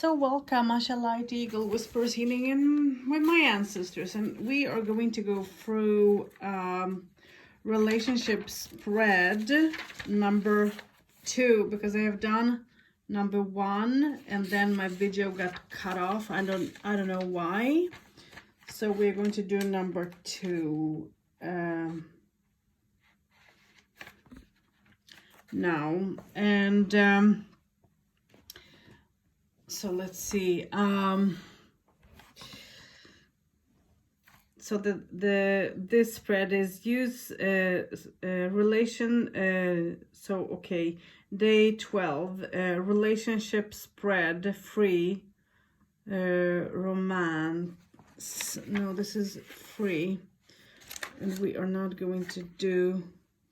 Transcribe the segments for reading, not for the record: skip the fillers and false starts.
So welcome, Asha Light Eagle Whispers Healing in with my ancestors, and we are going to go through relationship spread number 2 because I have done number 1 and then my video got cut off. I don't know why. So we're going to do number 2 now, and so let's see. So this spread is use relation. So okay, day 12. Relationship spread free. Romance. No, this is free, and we are not going to do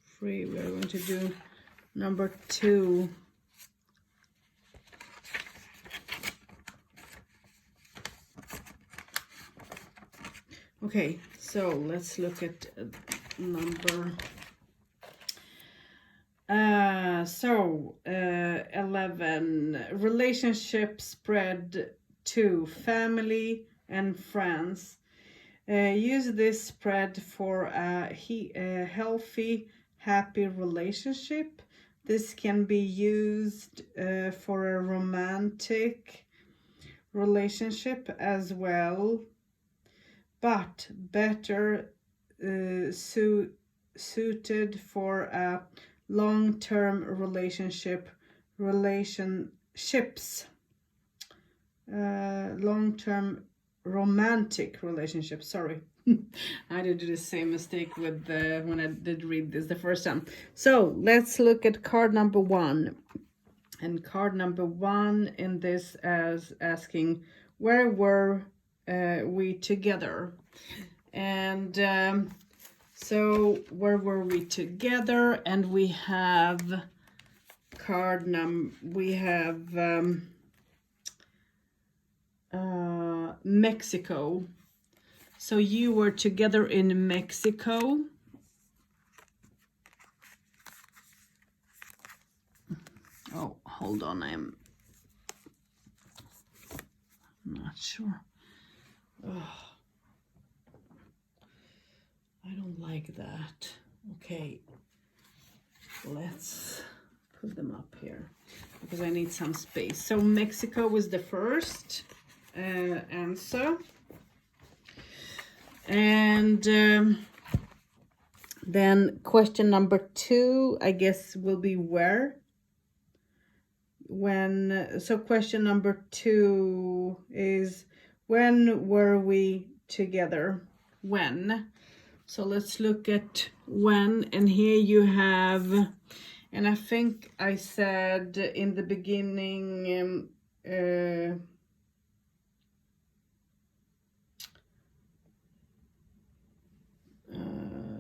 free. We are going to do number 2. Okay, so let's look at number 11. Relationship spread to family and friends. Use this spread for a healthy, happy relationship. This can be used for a romantic relationship as well, but better suited for a long-term relationships, long-term romantic relationships. Sorry, I did the same mistake with when I did read this the first time. So let's look at card number 1, and card number 1 in this as asking, where were we together? And so where were we together? And we have Mexico. So you were together in Mexico. Oh, hold on, I'm not sure. Oh, I don't like that. Okay, let's put them up here because I need some space. So Mexico was the first answer, and then question number 2, I guess, will be where. So question number 2 is, when were we together? When? So let's look at when, and here you have, and I think I said in the beginning,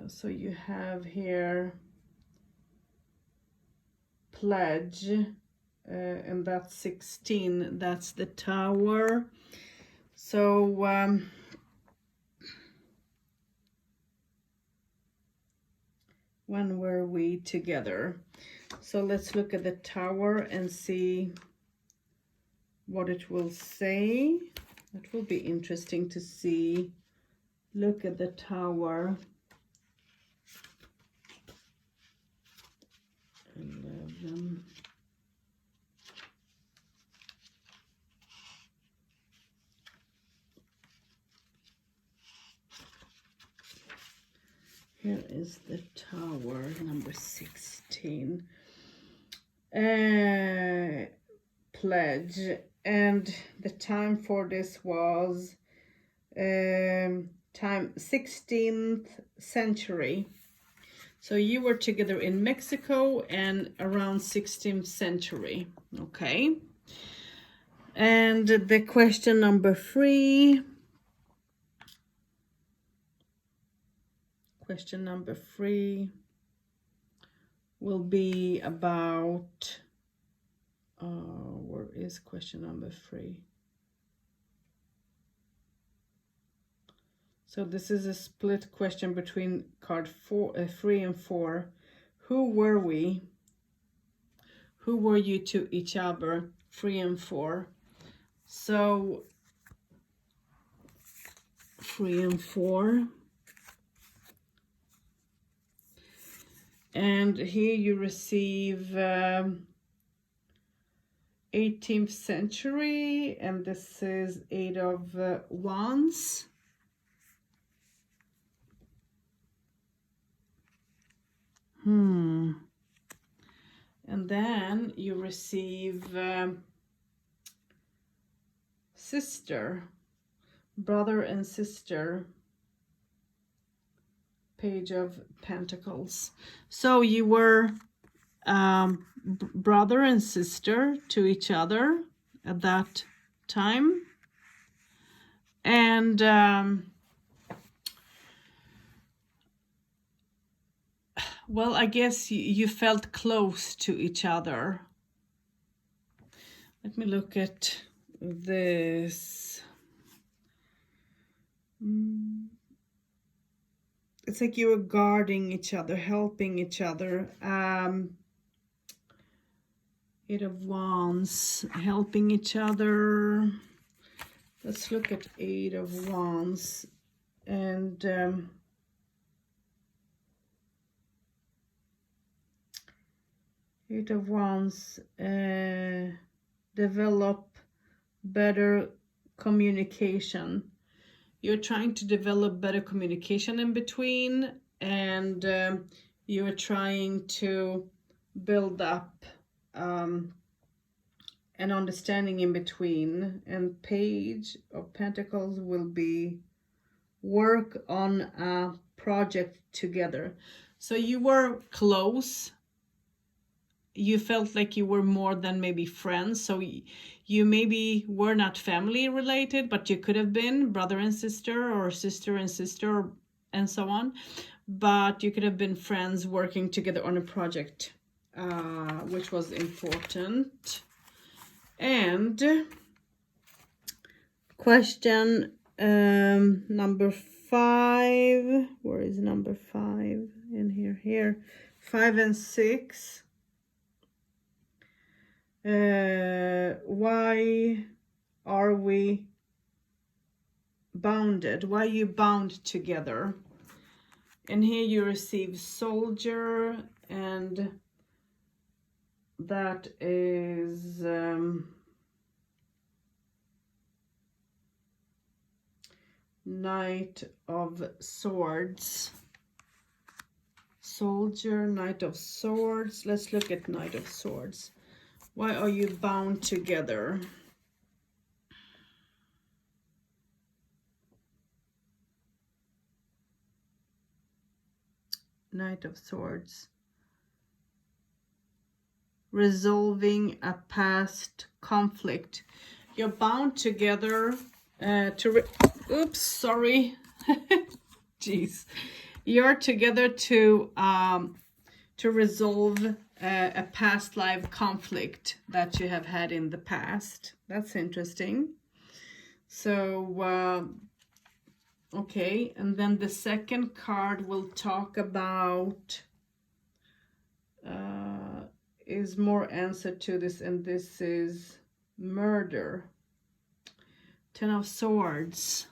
so you have here pledge, and that's 16, that's the Tower. So when were we together? So let's look at the Tower and see what it will say. That will be interesting to see. Look at the Tower. 11. Here is the Tower, number 16. Pledge, and the time for this was time 16th century. So you were together in Mexico and around 16th century. Okay. And the question number 3. Question number 3 will be about, where is question number 3? So this is a split question between card 3 and 4. Who were we? Who were you to each other? 3 and 4. So 3 and 4. And here you receive 18th century, and this is 8 of Wands. And then you receive sister, brother and sister, Page of Pentacles. So you were brother and sister to each other at that time. And well, I guess you felt close to each other. Let me look at this. It's like you were guarding each other, helping each other. 8 of Wands, helping each other. Let's look at 8 of Wands. And 8 of Wands, develop better communication. You're trying to develop better communication in between, and you're trying to build up an understanding in between. And Page of Pentacles will be work on a project together. So you were close. You felt like you were more than maybe friends. So you maybe were not family related, but you could have been brother and sister, or sister and sister, and so on. But you could have been friends working together on a project, which was important. And question number 5. Where is number 5? In here. Here. 5 and 6. Why are we bounded? Why are you bound together? And here you receive Soldier, and that is Knight of Swords. Soldier, Knight of Swords. Let's look at Knight of Swords. Why are you bound together? Knight of Swords. Resolving a past conflict. You're bound together oops, sorry. Jeez. You're together to resolve a past life conflict that you have had in the past. That's interesting. So, okay. And then the second card will talk about, is more answer to this, and this is murder. 10 of Swords.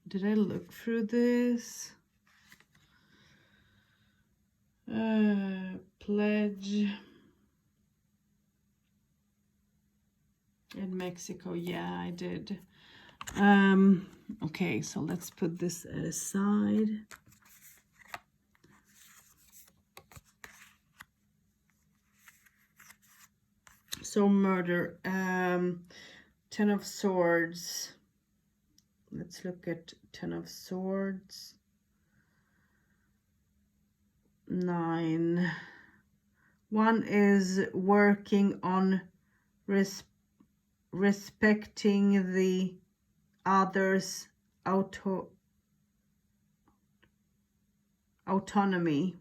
Did I look through this? Pledge in Mexico. Yeah, I did. Okay, so let's put this aside. So murder. 10 of Swords. Let's look at 10 of Swords. 9. One is working on respecting the other's autonomy.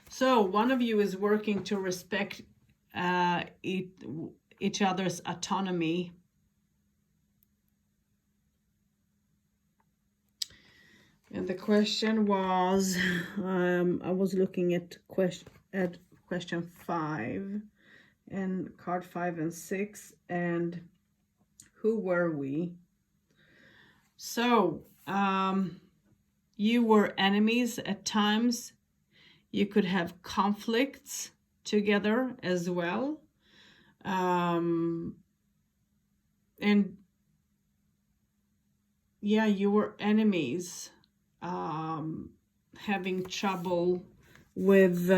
So one of you is working to respect each other's autonomy. And the question was, I was looking at question 5 and card 5 and 6, and who were we? So you were enemies at times. You could have conflicts together as well. And yeah, you were enemies, having trouble with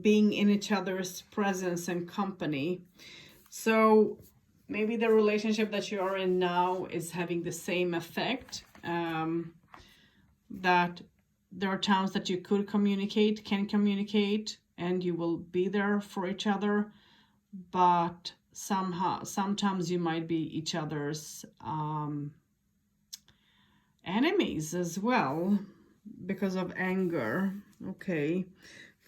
being in each other's presence and company. So maybe the relationship that you are in now is having the same effect, that there are times that you can communicate, and you will be there for each other, but sometimes you might be each other's enemies as well because of anger. Okay,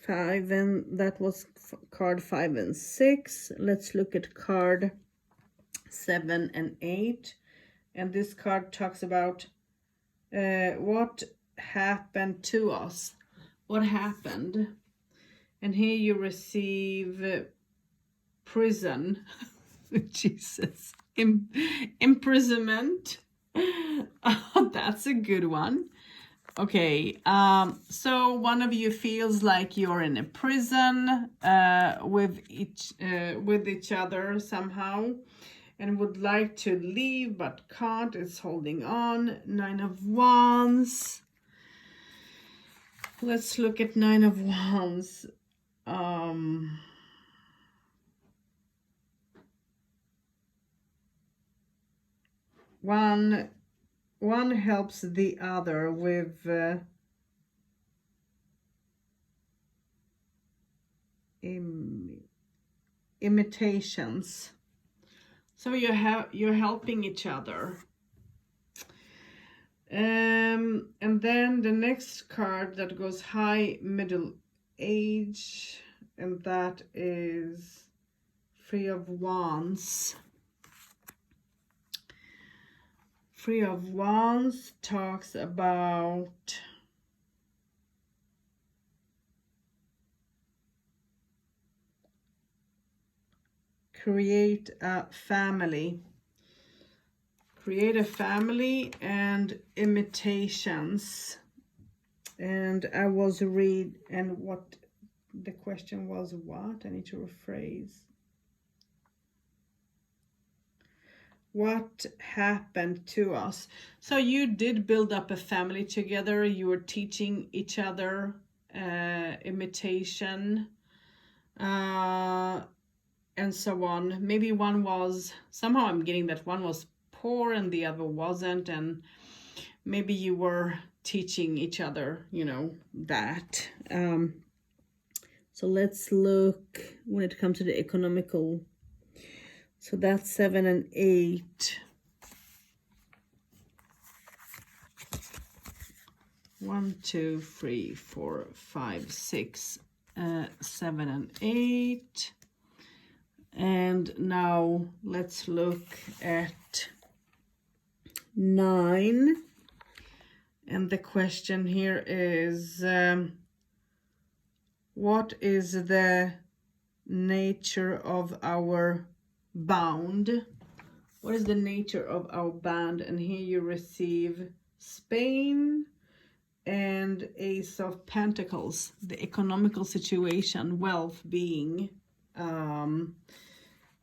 5, and that was card 5 and 6. Let's look at card 7 and 8, and this card talks about what happened to us. What happened? And here you receive prison. Jesus. Imprisonment. Oh, that's a good one. Okay, so one of you feels like you're in a prison with each other somehow, and would like to leave but can't. It's holding on. 9 of Wands. Let's look at 9 of Wands. One helps the other with imitations. So you're helping each other. And then the next card that goes high middle age, and that is 3 of Wands. 3 of Wands talks about create a family. Create a family and imitations. And I was and what the question was, what? I need to rephrase. What happened to us? So you did build up a family together. You were teaching each other imitation and so on. Maybe one was, somehow I'm getting that one was poor and the other wasn't, and maybe you were teaching each other, that. So let's look when it comes to the economical. So that's 7 and 8. 1, 2, 3, 4, 5, 6, 7 and 8. And now let's look at 9. And the question here is, what is the nature of our bound? What is the nature of our bond? And here you receive Spain and Ace of Pentacles, the economical situation, wealth, being.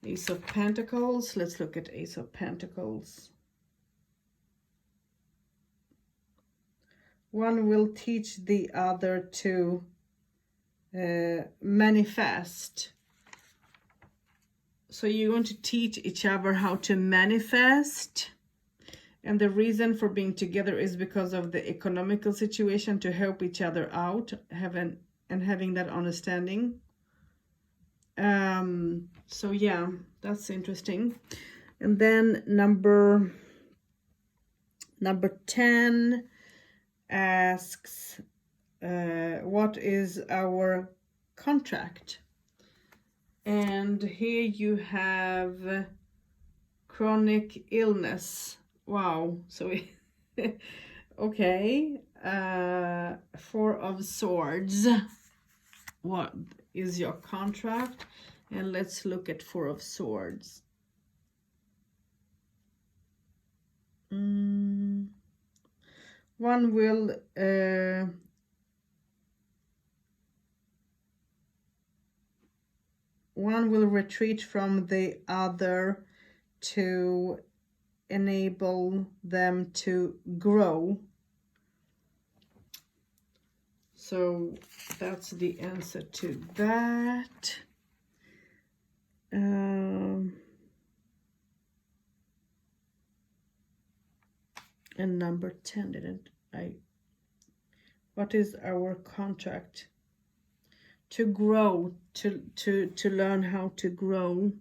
Ace of Pentacles. Let's look at Ace of Pentacles. One will teach the other to manifest. So you're going to teach each other how to manifest. And the reason for being together is because of the economical situation, to help each other out, having that understanding. So yeah, that's interesting. And then number 10, asks, what is our contract? And here you have chronic illness. Wow. So okay. Four of Swords. What is your contract? And let's look at Four of Swords. One will retreat from the other to enable them to grow. So that's the answer to that. And number 10, didn't I? What is our contract? To grow, to learn how to grow.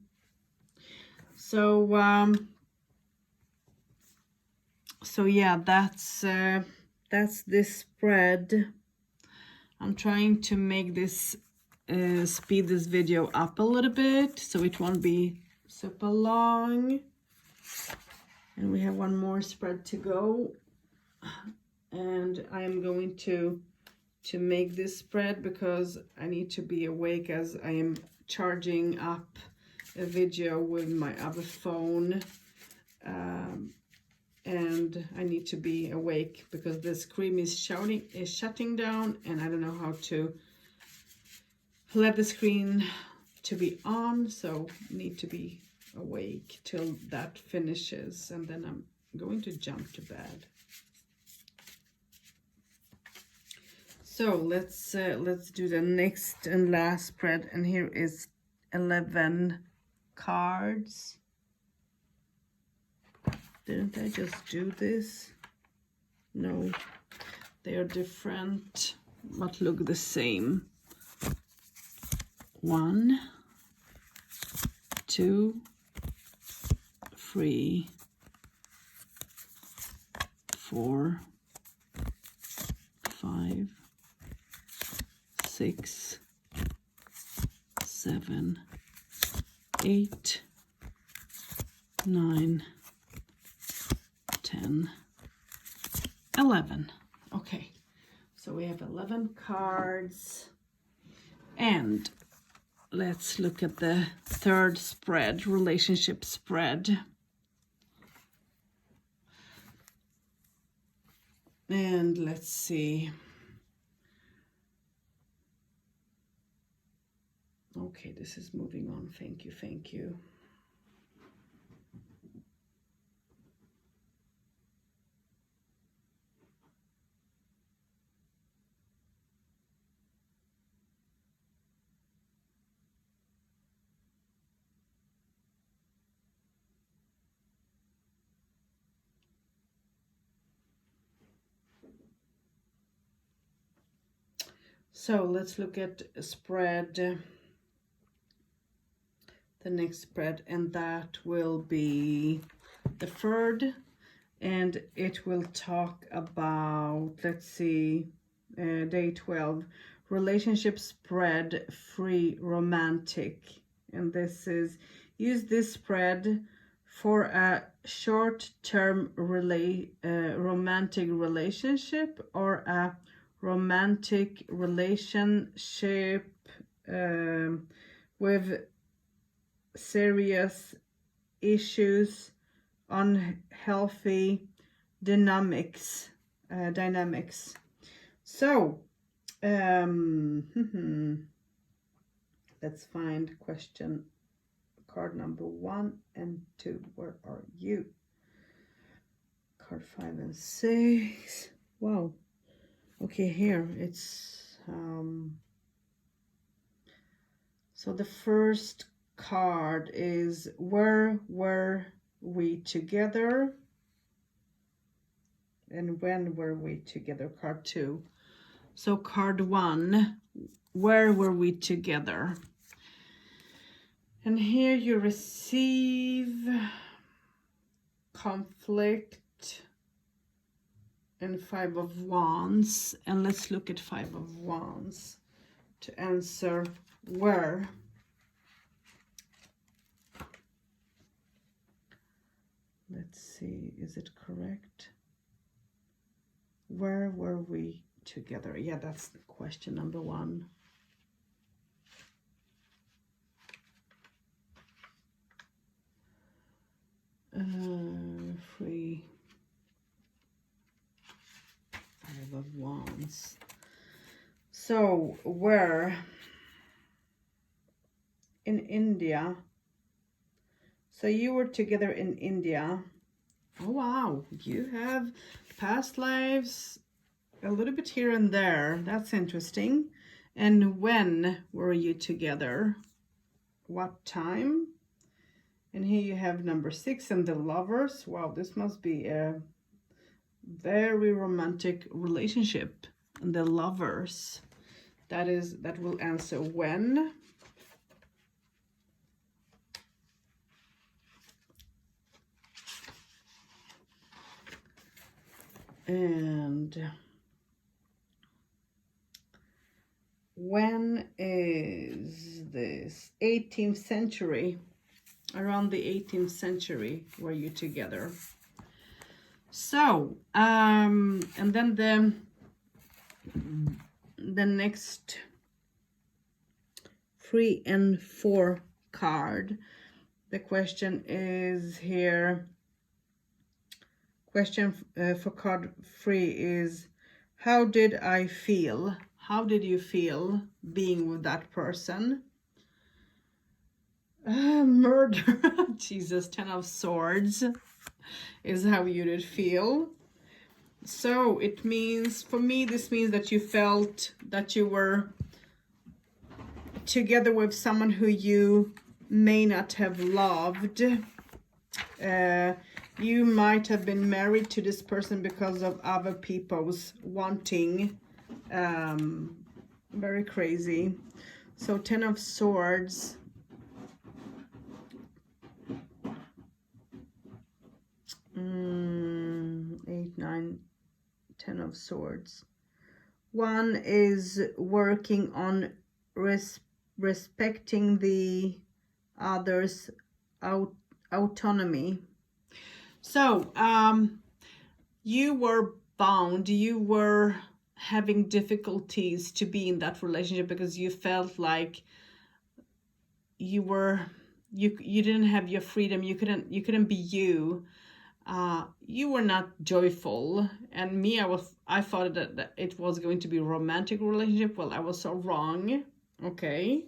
So so yeah, that's this spread. I'm trying to make this speed this video up a little bit so it won't be super long. And we have one more spread to go. And I am going to make this spread because I need to be awake as I am charging up a video with my other phone. And I need to be awake because the screen is shutting down, and I don't know how to let the screen to be on, so I need to be awake till that finishes, and then I'm going to jump to bed. So let's do the next and last spread, and here is 11 cards. Didn't I just do this? No, they are different, but look the same. 1, 2, 3, 4, 5, 6, 7, 8, 9, 10, 11. Okay, so we have 11 cards. And let's look at the third spread, relationship spread. And let's see. Okay, this is moving on. Thank you, thank you. So let's look at spread, the next spread, and that will be the third, and it will talk about, let's see, day 12, relationship spread, free romantic. And this is, use this spread for a short-term romantic relationship or a romantic relationship with serious issues, unhealthy dynamics. So let's find question card number 1 and 2. Where are you? Card 5 and 6. Wow. Okay, here it's so the first card is where were we together, and when were we together, card 2. So card 1, where were we together? And here you receive conflict, and Five of Wands. And let's look at Five of Wands to answer where. Let's see, is it correct? Where were we together? Yeah, that's question number 1. Free. Five of Wands. So, where? In India. So you were together in India. Oh, wow. You have past lives a little bit here and there. That's interesting. And when were you together? What time? And here you have number 6 and the Lovers. Wow, this must be a very romantic relationship. And the Lovers. That will answer when. And when is this? 18th century. Around the 18th century were you together. So, and then the next 3 and 4 card. The question is here. Question for card 3 is, how did I feel? How did you feel being with that person? Murder. Jesus, 10 of Swords is how you did feel. So it means, for me, this means that you felt that you were together with someone who you may not have loved. You might have been married to this person because of other people's wanting. Very crazy. So 10 of Swords. 8, 9, 10 of Swords. 1 is working on respecting the other's autonomy. So, you were bound, you were having difficulties to be in that relationship because you felt like you didn't have your freedom, you couldn't be you. You were not joyful, and me, I thought that it was going to be a romantic relationship. Well, I was so wrong. Okay,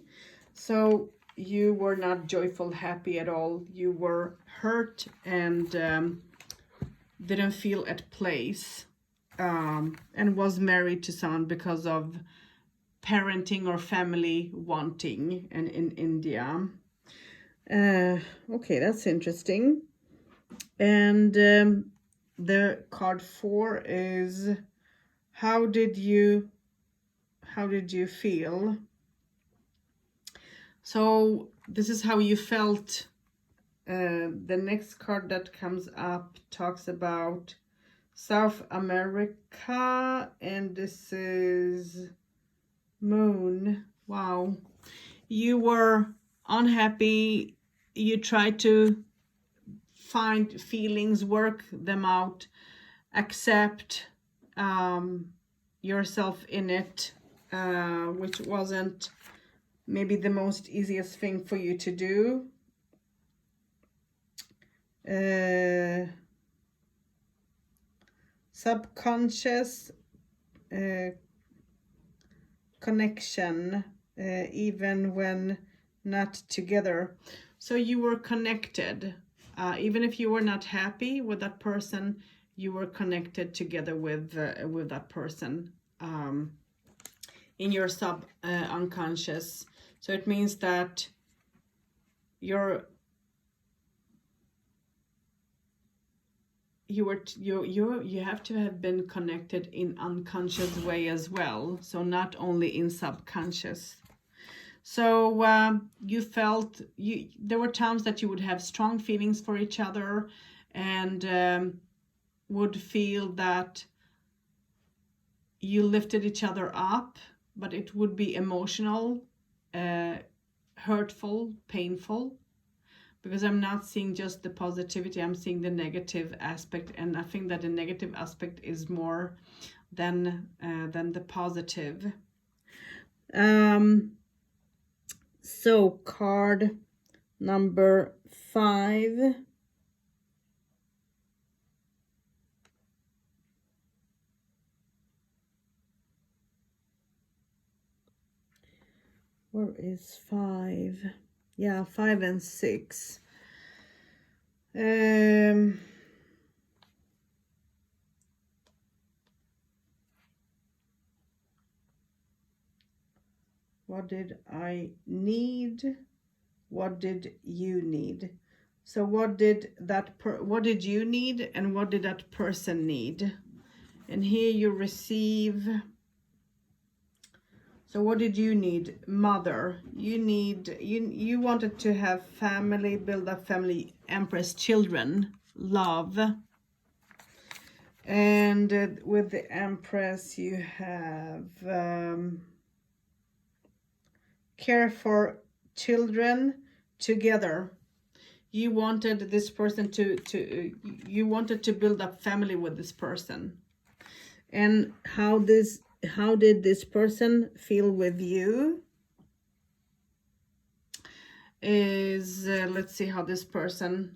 so you were not joyful, happy at all. You were hurt and didn't feel at place, and was married to someone because of parenting or family wanting, and in India. Okay, that's interesting. And the card 4 is, how did you feel? So this is how you felt. The next card that comes up talks about South America, and this is Moon. Wow. You were unhappy. You tried to find feelings, work them out, accept yourself in it, which wasn't maybe the most easiest thing for you to do. Subconscious connection, even when not together. So you were connected. Even if you were not happy with that person, you were connected together with that person in your unconscious. So it means that you have to have been connected in unconscious way as well. So not only in subconscious. So you felt, there were times that you would have strong feelings for each other, and would feel that you lifted each other up, but it would be emotional, hurtful, painful, because I'm not seeing just the positivity, I'm seeing the negative aspect, and I think that the negative aspect is more than the positive. So card number 5. Where is 5? Yeah, 5 and 6. What did I need? What did you need? So what did you need, and what did that person need? And here you receive. So what did you need? Mother. You wanted to have family, build a family, Empress, children, love. And with the Empress you have care for children together. You wanted this person you wanted to build a family with this person. And how did this person feel with you? Is let's see how this person,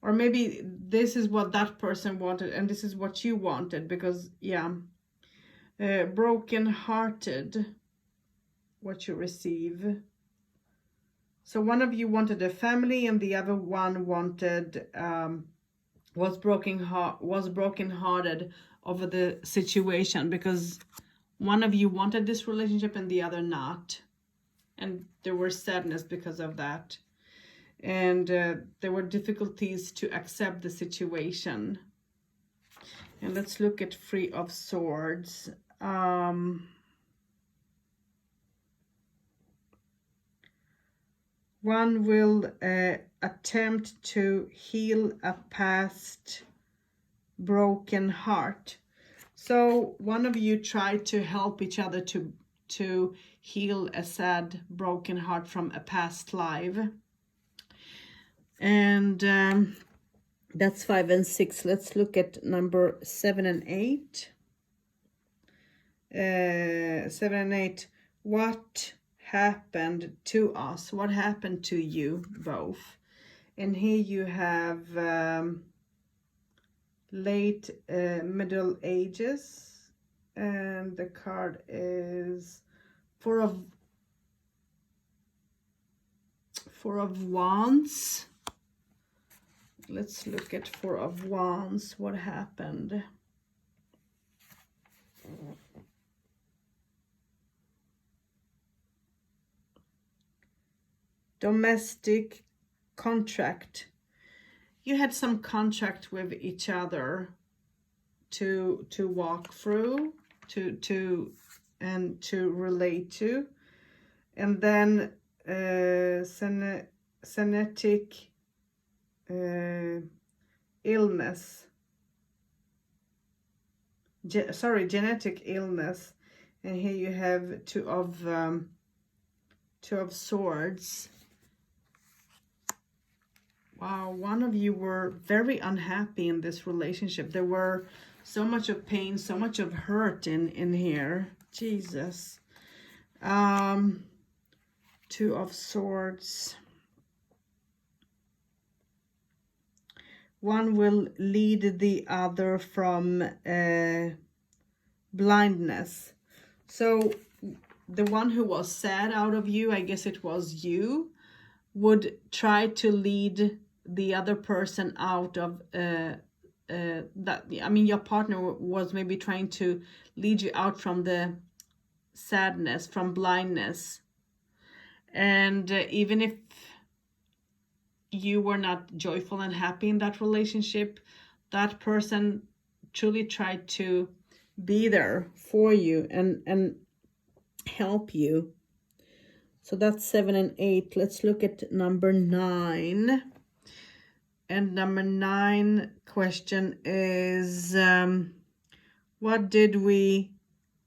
or maybe this is what that person wanted and this is what you wanted, because yeah, broken hearted, what you receive. So one of you wanted a family and the other one wanted was broken-hearted over the situation, because one of you wanted this relationship and the other not, and there were sadness because of that, and there were difficulties to accept the situation. And let's look at 3 of Swords. One will attempt to heal a past broken heart. So one of you tried to help each other to heal a sad broken heart from a past life. And that's 5 and 6. Let's look at number 7 and 8. 7 and 8. What happened to us? What happened to you both? And here you have late middle ages, and the card is Four of Wands. Let's look at 4 of Wands. What happened? Domestic contract. You had some contract with each other to walk through, to relate to, and then genetic illness. Genetic illness. And here you have Two of Swords. Wow, one of you were very unhappy in this relationship. There were so much of pain, so much of hurt in here. Jesus. Two of Swords. One will lead the other from blindness. So the one who was sad out of you, I guess it was you, would try to lead the other person out of that. I mean, your partner was maybe trying to lead you out from the sadness, from blindness. And even if you were not joyful and happy in that relationship, that person truly tried to be there for you and help you. So that's 7 and 8. Let's look at number 9. And number 9 question is, what did we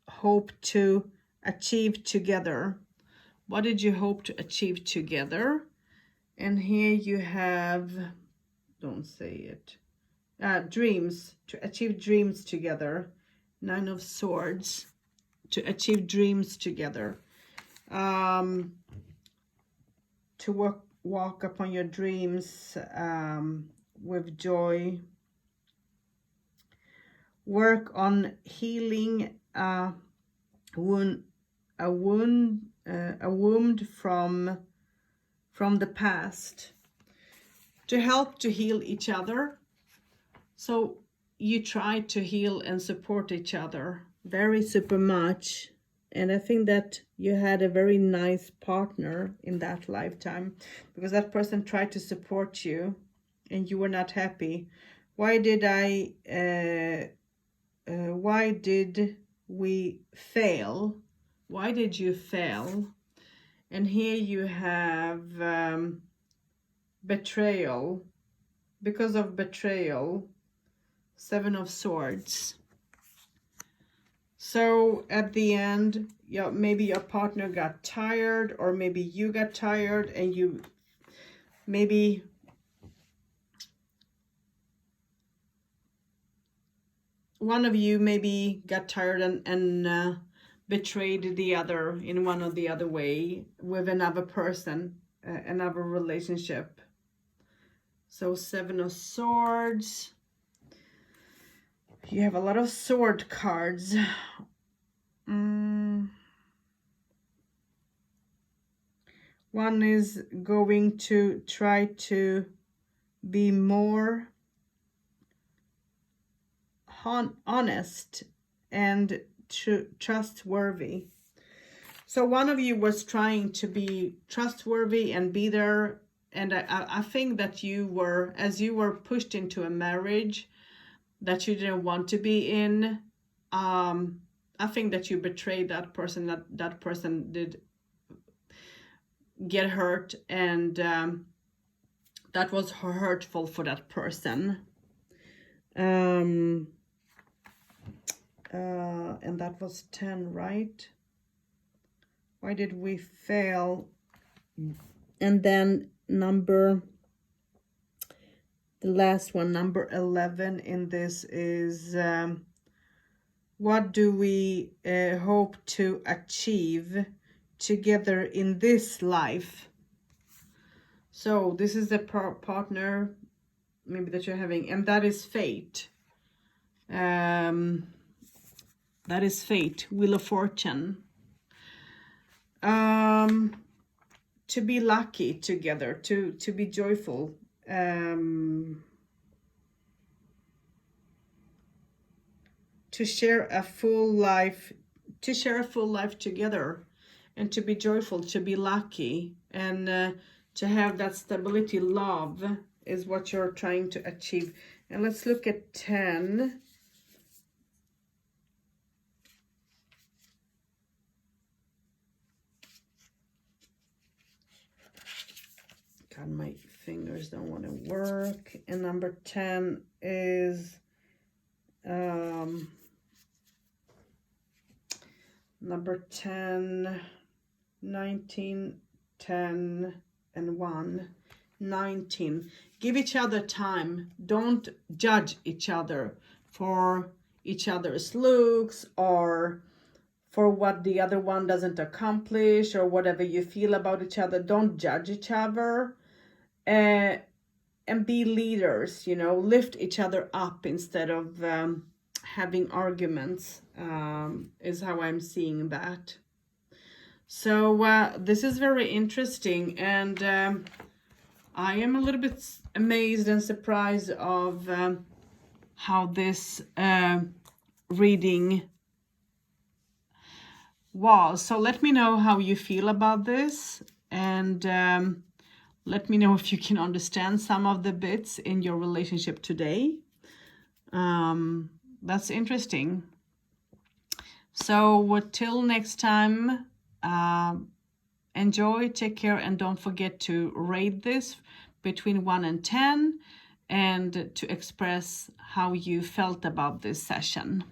hope to achieve together? What did you hope to achieve together? And here you have, don't say it, dreams, to achieve dreams together. 9 of Swords, to achieve dreams together. To walk upon your dreams with joy. Work on healing a wound from the past. To help to heal each other. So you try to heal and support each other very super much. And I think that you had a very nice partner in that lifetime, because that person tried to support you and you were not happy. Why did we fail? Why did you fail? And here you have betrayal. Because of betrayal, 7 of Swords. So at the end, maybe your partner got tired, or maybe you got tired, and you maybe one of you maybe got tired and betrayed the other in one or the other way with another person, another relationship. So 7 of Swords. You have a lot of sword cards. One is going to try to be more honest and trustworthy. So one of you was trying to be trustworthy and be there. And I think that as you were pushed into a marriage that you didn't want to be in, I think that you betrayed that person, that person did get hurt, and that was hurtful for that person. And that was 10, right? Why did we fail? And then the last one, number 11 in this is, what do we hope to achieve together in this life? So this is the partner maybe that you're having, and that is fate. That is fate, Wheel of Fortune. To be lucky together, to be joyful. To share a full life together, and to be joyful, to be lucky, and to have that stability. Love is what you're trying to achieve. And let's look at 10. God, my fingers don't want to work. And number 10 is number 10, 19, 10, and 1. 19. Give each other time. Don't judge each other for each other's looks, or for what the other one doesn't accomplish, or whatever you feel about each other. Don't judge each other. And be leaders, lift each other up instead of having arguments, is how I'm seeing that. So this is very interesting, and I am a little bit amazed and surprised of how this reading was. So let me know how you feel about this, and let me know if you can understand some of the bits in your relationship today. That's interesting. So till next time, enjoy, take care, and don't forget to rate this between 1 and 10, and to express how you felt about this session.